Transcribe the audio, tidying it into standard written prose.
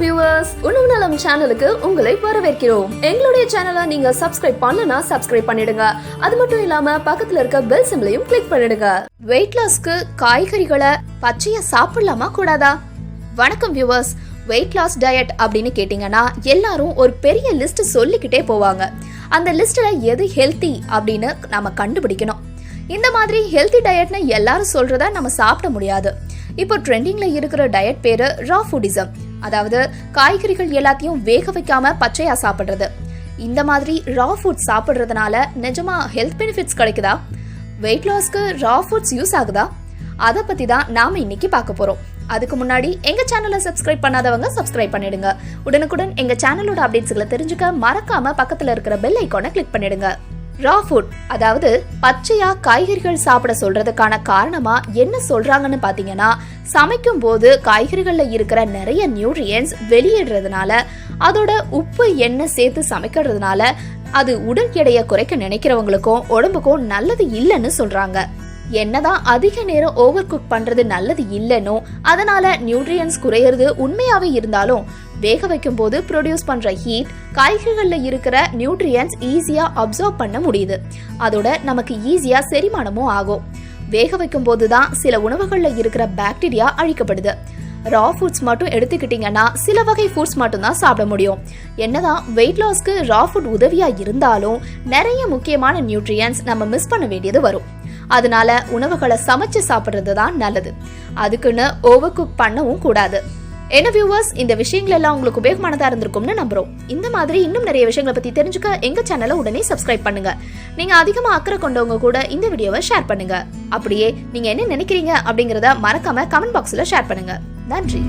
Viewers, உணவு நலம் சேனலுக்கு உங்களை வரவேற்கிறோம். எங்களுடைய சேனலை நீங்க சப்ஸ்கிரைப் பண்ணலனா சப்ஸ்கிரைப் பண்ணிடுங்க. அது மட்டும் இல்லாம பக்கத்துல இருக்க பெல் சிம்பலையும் கிளிக் பண்ணிடுங்க. வெயிட் லாஸ்க்கு காய்கறிகளை பச்சையா சாப்பிடலாமா கூடாதா? வணக்கம் வியூவர்ஸ். வெயிட் லாஸ் டயட் அப்படின்னு கேட்டீங்கன்னா எல்லாரும் ஒரு பெரிய லிஸ்ட் சொல்லிக்கிட்டே போவாங்க. அந்த லிஸ்ட்ல எது ஹெல்த்தி அப்படின்னு நம்ம கண்டுபிடிக்கணும். இந்த மாதிரி ஹெல்த்தி டயட்னு எல்லாரும் சொல்றத நம்ம சாப்பிட முடியாது. இப்போ ட்ரெண்டிங்ல இருக்கிற டயட் பேரு ரா ஃபுடிசம், அதாவது காய்கறிகள் எல்லாத்தையும் வேக வைக்காம பச்சையா சாப்பிடுறது. இந்த மாதிரி ரா ஃபுட் சாப்பிடுறதுனால நிஜமா ஹெல்த் பெனிஃபிட்ஸ் கிடைக்குதா? வெயிட் லாஸ்க்கு ரா ஃபுட்ஸ் யூஸ் ஆகுதா? அதை பத்தி தான் நாம இன்னைக்கு பார்க்க போறோம். அதுக்கு முன்னாடி எங்க சேனலை சப்ஸ்கிரைப் பண்ணாதவங்க சப்ஸ்கிரைப் பண்ணிடுங்க. உடனுக்குடன் எங்க சேனலோட அப்டேட்ஸ்களை தெரிஞ்சுக்க மறக்காம பக்கத்துல இருக்கிற பெல் ஐகானை கிளிக் பண்ணிடுங்க. ரா ஃபுட், அதாவது பச்சையா காய்கறிகள் சாப்பிட சொல்றதுக்கான காரணமா என்ன சொல்றாங்கன்னு பாத்தீங்கன்னா, சமைக்கும் போது காய்கறிகள்ல இருக்கிற நிறைய நியூட்ரியன்ஸ் வெளியிடுறதுனால, அதோட உப்பு எண்ணெய் சேர்த்து சமைக்கிறதுனால அது உடல் எடையை குறைக்க நினைக்கிறவங்களுக்கும் உடம்புக்கும் நல்லது இல்லைன்னு சொல்றாங்க. என்னதான் அதிக நேரம் ஓவர் குக் பண்றது நல்லது இல்லைன்னு, அதனால நியூட்ரியன்ஸ் குறையிறது உண்மையாவே இருந்தாலும் வேக வைக்கும் போது ப்ரொடியூஸ் பண்ற ஹீட் காய்கறிகள்ல இருக்கிற நியூட்ரியன்ஸ் ஈஸியா அப்சர்வ் பண்ண முடியுது. அதோட நமக்கு ஈஸியா செரிமானமும் ஆகும். வேக வைக்கும் போதுதான் சில உணவுகள்ல இருக்கிற பாக்டீரியா அழிக்கப்படுது. ரா ஃபுட்ஸ் மட்டும் எடுத்துக்கிட்டீங்கன்னா சில வகை ஃபுட்ஸ் மட்டும் தான் சாப்பிட முடியும். என்னதான் வெயிட் லாஸ்க்கு ரா ஃபுட் உதவியா இருந்தாலும் நிறைய முக்கியமான நியூட்ரியன்ஸ் நம்ம மிஸ் பண்ண வேண்டியது வரும். அதனால உணவுகளை சமைச்சு சாப்பிடுறது தான் நல்லது. அதுக்குன்னு ஓவர் குக் பண்ணவும் கூடாது. என்ன வியூவர்ஸ், இந்த விஷயங்கள் எல்லாம் உங்களுக்கு உபயோகமானதா இருந்திருக்கும்னு நம்புறோம். இந்த மாதிரி இன்னும் நிறைய விஷயங்களை பத்தி தெரிஞ்சுக்க எங்க சேனலை உடனே சப்ஸ்கிரைப் பண்ணுங்க. நீங்க அதிகமா அக்கறை கொண்டவங்க கூட இந்த வீடியோவை ஷேர் பண்ணுங்க. அப்படியே நீங்க என்ன நினைக்கிறீங்க அப்படிங்கறத மறக்காம கமெண்ட் பாக்ஸ்ல ஷேர் பண்ணுங்க. நன்றி.